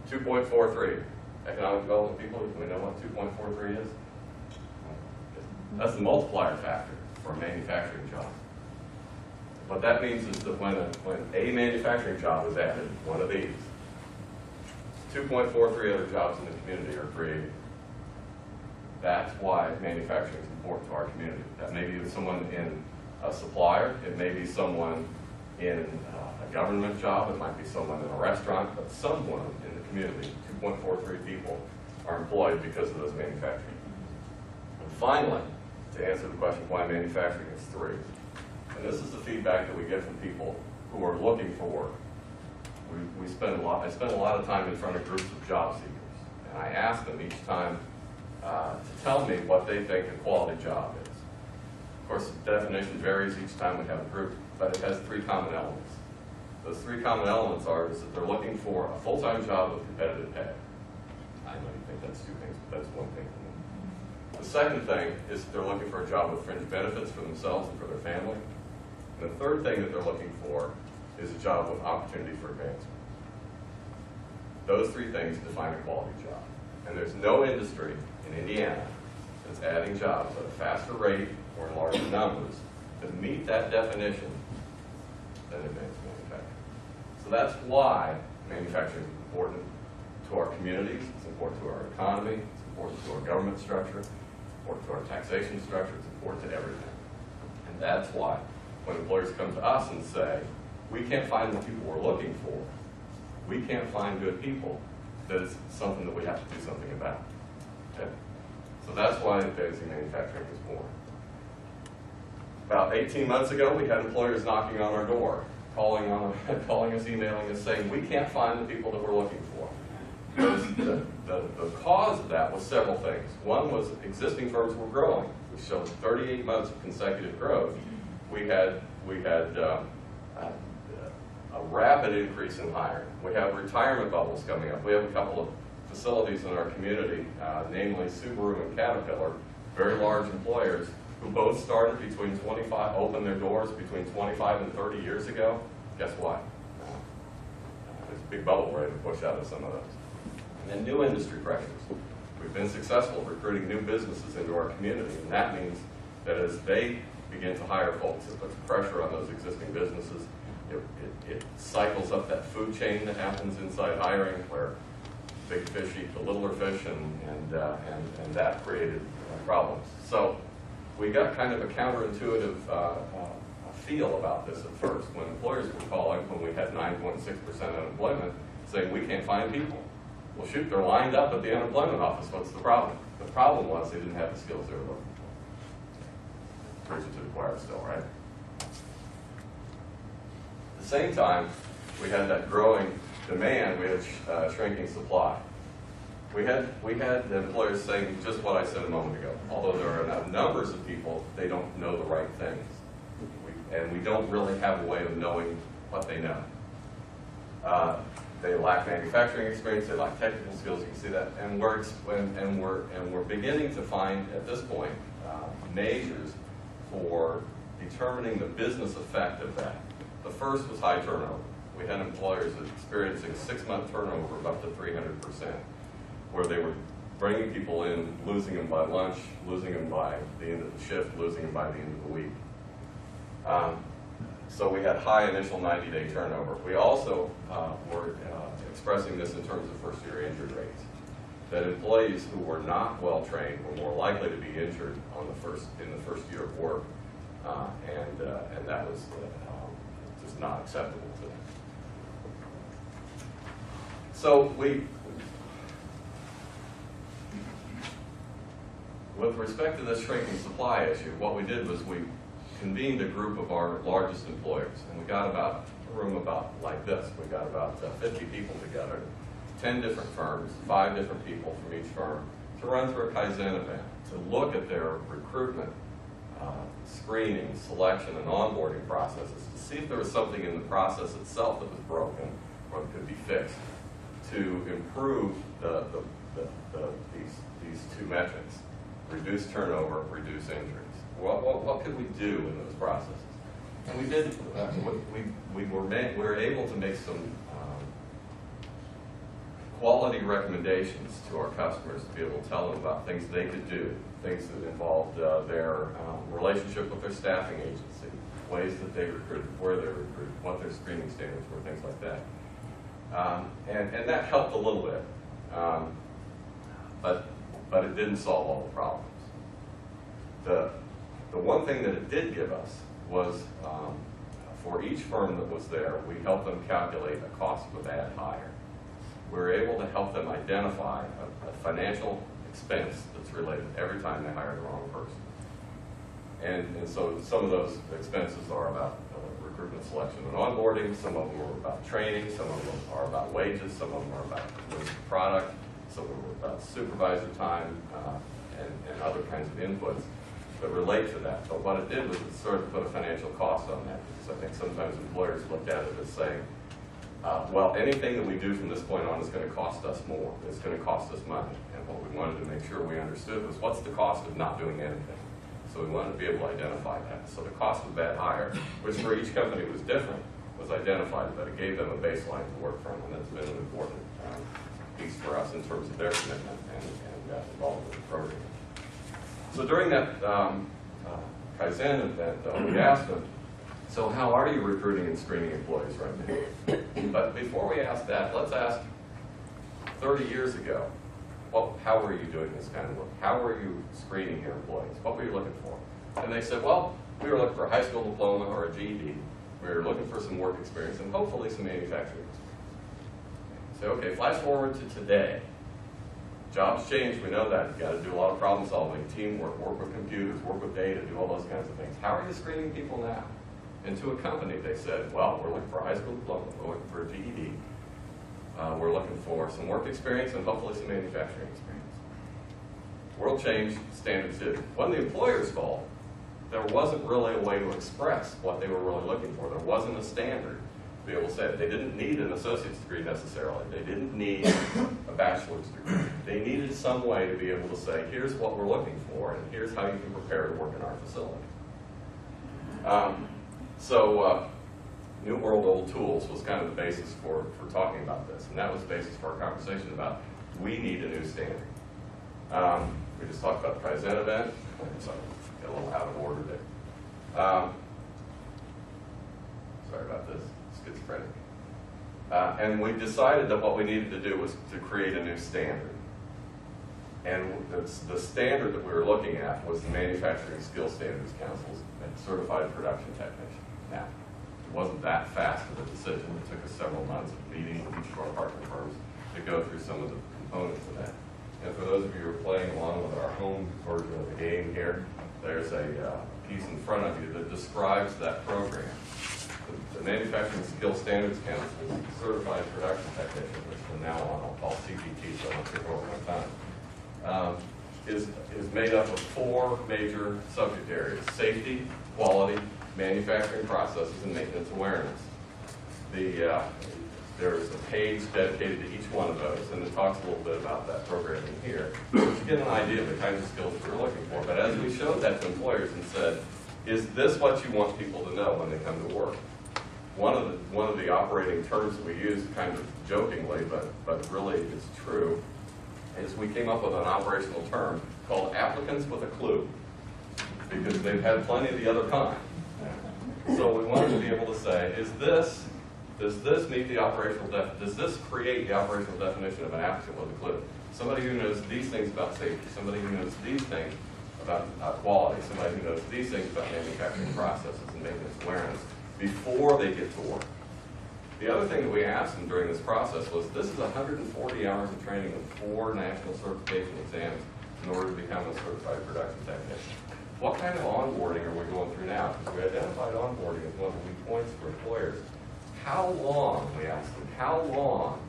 2.43. Economic development people, do we know what 2.43 is? That's the multiplier factor for a manufacturing job. What that means is that when a manufacturing job is added, one of these, 2.43 other jobs in the community are created. That's why manufacturing is important to our community. That may be someone in a supplier, it may be someone in a government job, it might be someone in a restaurant, but someone in the community, 2.43 people, are employed because of those manufacturing. And finally, to answer the question why manufacturing is 3, and this is the feedback that we get from people who are looking for work. I spend a lot of time in front of groups of job seekers, and I ask them each time to tell me what they think a quality job is. Of course, the definition varies each time we have a group, but it has 3 common elements. Those 3 common elements are that they're looking for a full-time job with competitive pay. I know you think that's 2 things, but that's 1 thing for me. The second thing is that they're looking for a job with fringe benefits for themselves and for their family. And the third thing that they're looking for is a job with opportunity for advancement. Those 3 things define a quality job. And there's no industry in Indiana that's adding jobs at a faster rate or in larger numbers to meet that definition than advanced manufacturing. So that's why manufacturing is important to our communities, it's important to our economy, it's important to our government structure, it's important to our taxation structure, it's important to everything. And that's why when employers come to us and say, we can't find the people we're looking for, we can't find good people, that is something that we have to do something about. Okay? So that's why Daisy Manufacturing was born. About 18 months ago, we had employers knocking on our door, calling us, emailing us, saying, we can't find the people that we're looking for. The cause of that was several things. One was existing firms were growing. We showed 38 months of consecutive growth. We had a rapid increase in hiring. We have retirement bubbles coming up. We have a couple of facilities in our community, namely Subaru and Caterpillar, very large employers who both started opened their doors between 25 and 30 years ago. Guess what? There's a big bubble ready to push out of some of those. And then new industry pressures. We've been successful recruiting new businesses into our community, and that means that as they begin to hire folks, it puts pressure on those existing businesses. It cycles up that food chain that happens inside hiring, where big fish eat the littler fish, and that created problems. So we got kind of a counterintuitive feel about this at first. When employers were calling, when we had 9.6% unemployment, saying we can't find people. Well, shoot, they're lined up at the unemployment office. What's the problem? The problem was they didn't have the skills they were looking for. Preaching to the choir still, right? At the same time, we had that growing demand, we had shrinking supply. We had the employers saying just what I said a moment ago. Although there are enough numbers of people, they don't know the right things. And we don't really have a way of knowing what they know. They lack manufacturing experience, they lack technical skills, you can see that. And we're beginning to find, at this point, measures for determining the business effect of that. The first was high turnover. We had employers experiencing 6-month turnover of up to 300%, where they were bringing people in, losing them by lunch, losing them by the end of the shift, losing them by the end of the week. So we had high initial 90-day turnover. We also were expressing this in terms of first-year injury rates, that employees who were not well-trained were more likely to be injured in the first year of work, and that was just not acceptable to them. So with respect to this shrinking supply issue, what we did was we convened a group of our largest employers, and we got about a room about like this. We got about 50 people together, 10 different firms, 5 different people from each firm, to run through a Kaizen event, to look at their recruitment, screening, selection, and onboarding processes, to see if there was something in the process itself that was broken or that could be fixed, to improve these 2 metrics: reduce turnover, reduce injuries. What could we do in those processes? And we did. We were able to make some quality recommendations to our customers to be able to tell them about things they could do, things that involved their relationship with their staffing agency, ways that they recruited, where they recruited, what their screening standards were, things like that. And that helped a little bit, but it didn't solve all the problems. The one thing that it did give us was, for each firm that was there, we helped them calculate a cost of a bad hire. We were able to help them identify a financial expense that's related every time they hire the wrong person. And so some of those expenses are about recruitment, selection, and onboarding. Some of them are about training. Some of them are about wages. Some of them are about product. Some of them are about supervisor time and other kinds of inputs that relate to that. But what it did was it sort of put a financial cost on that, because I think sometimes employers looked at it as saying, well, anything that we do from this point on is going to cost us more. It's going to cost us money. And what we wanted to make sure we understood was, what's the cost of not doing anything? So we wanted to be able to identify that. So the cost of bad hire, which for each company was different, was identified, but it gave them a baseline to work from, and that's been an important piece for us in terms of their commitment and involvement in the program. So during that Kaizen event, we asked them, so how are you recruiting and screening employees right now? But before we ask that, let's ask 30 years ago, how were you doing this kind of work? How were you screening your employees? What were you looking for? And they said, well, we were looking for a high school diploma or a GED. We were looking for some work experience and hopefully some manufacturing experience. So, okay, flash forward to today. Jobs change, we know that. You've got to do a lot of problem solving, teamwork, work with computers, work with data, do all those kinds of things. How are you screening people now? And to a company, they said, well, we're looking for a high school diploma, we're looking for a GED, we're looking for some work experience and hopefully some manufacturing experience. World changed, standards did. It wasn't the employer's fault. There wasn't really a way to express what they were really looking for. There wasn't a standard to be able to say it. They didn't need an associate's degree necessarily. They didn't need a bachelor's degree. They needed some way to be able to say, here's what we're looking for, and here's how you can prepare to work in our facility. New World, Old Tools was kind of the basis for talking about this, and that was the basis for our conversation about we need a new standard. We just talked about the Kaizen event, so I got a little out of order there. Sorry about this, schizophrenic. And we decided that what we needed to do was to create a new standard. And the standard that we were looking at was the Manufacturing Skills Standards Council's Certified Production Technician. Now, it wasn't that fast of a decision. It took us several months of meeting with each of our partner firms to go through some of the components of that. And for those of you who are playing along with our home version of the game here, there's a piece in front of you that describes that program. The Manufacturing Skills Standards Council's Certified Production Technician, which from now on I'll call CPT, so I don't take over my time, is made up of 4 major subject areas: safety, quality, manufacturing processes, and maintenance awareness. There's a page dedicated to each one of those, and it talks a little bit about that program in here, to get an idea of the kinds of skills we're looking for. But as we showed that to employers and said, is this what you want people to know when they come to work? One of the operating terms that we use, kind of jokingly, but really it's true, is we came up with an operational term called applicants with a clue, because they've had plenty of the other kind. So we wanted to be able to say, does this meet the operational does this create the operational definition of an applicant with a clue? Somebody who knows these things about safety, somebody who knows these things about quality, somebody who knows these things about manufacturing processes and maintenance awareness before they get to work. The other thing that we asked them during this process was, this is 140 hours of training with 4 national certification exams in order to become a certified production technician. What kind of onboarding are we going through now? Because we identified onboarding as one of the weak points for employers. How long, we asked them, how long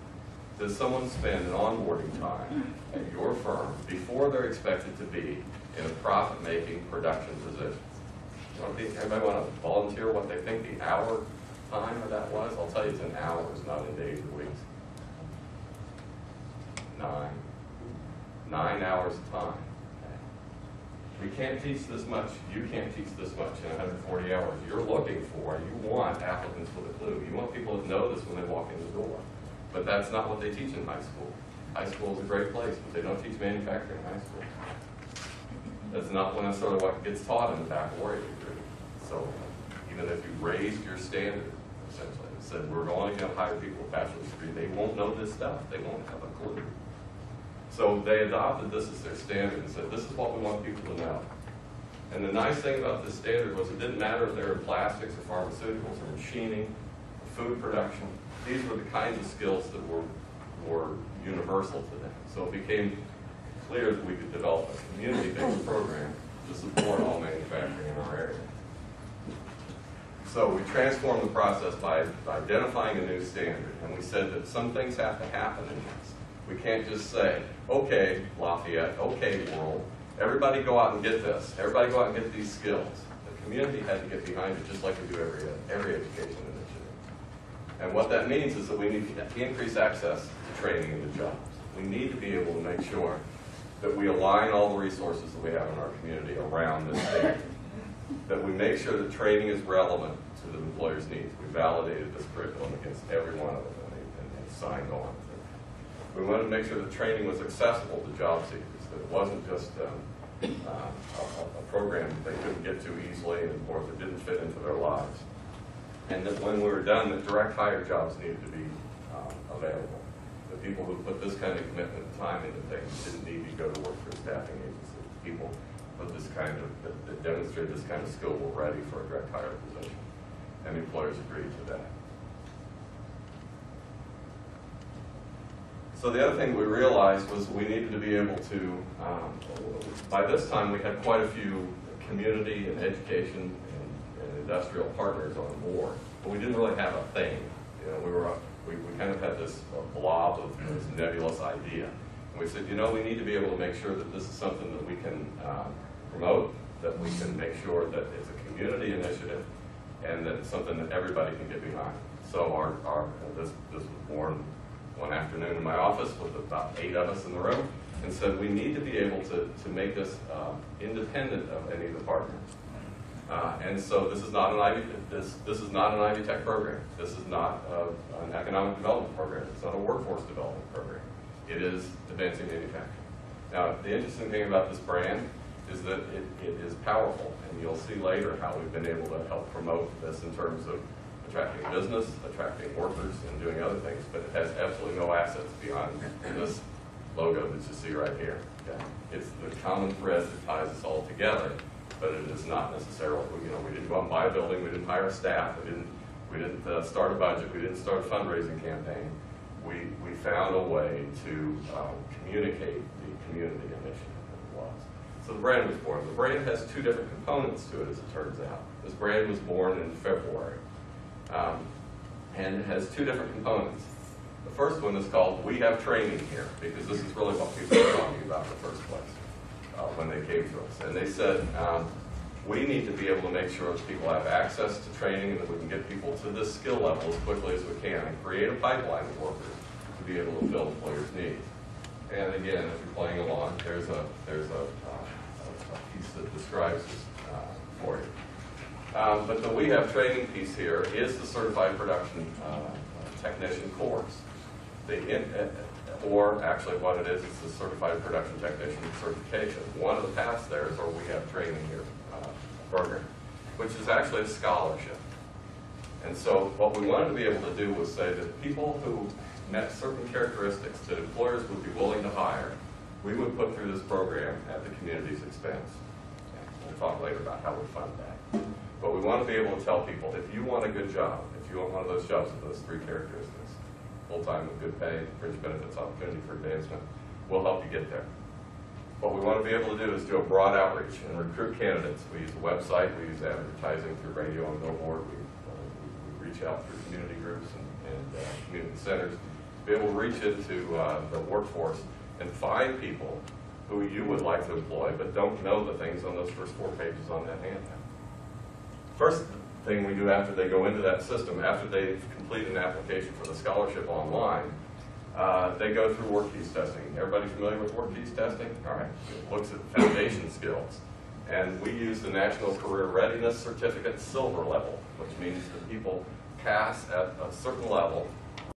does someone spend an onboarding time at your firm before they're expected to be in a profit-making production position? Anybody want to volunteer what they think the hour time of that was? I'll tell you, it's in hours, not in days or weeks. 9 hours of time. We can't teach this much. You can't teach this much in 140 hours. You're looking for, you want applicants with a clue. You want people to know this when they walk in the door. But that's not what they teach in high school. High school is a great place, but they don't teach manufacturing in high school. That's not necessarily what gets taught in the baccalaureate degree. So even if you raised your standard, essentially, and said we're only going to hire people with a bachelor's degree, they won't know this stuff. They won't have a clue. So they adopted this as their standard and said, this is what we want people to know. And the nice thing about this standard was it didn't matter if they were in plastics or pharmaceuticals or machining, or food production. These were the kinds of skills that were universal to them. So it became clear that we could develop a community-based program to support all manufacturing in our area. So we transformed the process by identifying a new standard, and we said that some things have to happen in this. We can't just say, okay, Lafayette, okay, world, everybody go out and get this. Everybody go out and get these skills. The community had to get behind it just like we do every education initiative. And what that means is that we need to increase access to training and to jobs. We need to be able to make sure that we align all the resources that we have in our community around this standard. That we make sure that training is relevant to the employer's needs. We validated this curriculum against every one of them and signed on. We wanted to make sure that training was accessible to job seekers, that it wasn't just a program that they couldn't get to easily or that didn't fit into their lives. And that when we were done, that direct hire jobs needed to be available. The people who put this kind of commitment and time into things didn't need to go to work for a staffing agency. People with this kind of, that demonstrated this kind of skill were ready for a direct hire position. And employers agreed to that. So the other thing we realized was we needed to be able to, by this time we had quite a few community and education and industrial partners on board, but we didn't really have a thing. You know, we kind of had this blob of this nebulous idea. And we said, you know, we need to be able to make sure that this is something that we can promote, that we can make sure that it's a community initiative, and that it's something that everybody can get behind. So this was born one afternoon in my office with about 8 of us in the room, and said we need to be able to make this independent of any of the partners. And so this is not an Ivy Tech program. This is not an economic development program. It's not a workforce development program. It is advancing manufacturing. Now, the interesting thing about this brand is that it is powerful, and you'll see later how we've been able to help promote this in terms of attracting business, attracting workers, and doing other things, but it has absolutely no assets beyond this logo that you see right here. Okay? It's the common thread that ties us all together, but it is not necessarily, you know, we didn't go out and buy a building, we didn't hire staff, we didn't start a budget, we didn't start a fundraising campaign. We found a way to communicate the community initiative that it was. So the brand was born. The brand has 2 different components to it, as it turns out. This brand was born in February. And it has 2 different components. The first one is called We Have Training Here, because this is really what people were talking about in the first place when they came to us. And they said, we need to be able to make sure that people have access to training and that we can get people to this skill level as quickly as we can and create a pipeline of workers to be able to fill employers' needs. And again, if you're playing along, there's a piece that describes this for you. But the We Have Training piece here is the Certified Production Technician course. Or actually what it is the Certified Production Technician certification. One of the paths there is our We Have Training Here program, which is actually a scholarship. And so what we wanted to be able to do was say that people who met certain characteristics that employers would be willing to hire, we would put through this program at the community's expense. We'll talk later about how we fund that. But we want to be able to tell people, if you want a good job, if you want one of those jobs with those 3 characteristics, full-time with good pay, fringe benefits, opportunity for advancement, we'll help you get there. What we want to be able to do is do a broad outreach and recruit candidates. We use the website, we use advertising through radio and billboard, we reach out through community groups and community centers to be able to reach into the workforce and find people who you would like to employ but don't know the things on those first 4 pages on that handout. First thing we do after they go into that system, after they've completed an application for the scholarship online, they go through work keys testing. Everybody familiar with work keys testing? All right, it looks at foundation skills. And we use the National Career Readiness Certificate Silver level, which means that people pass at a certain level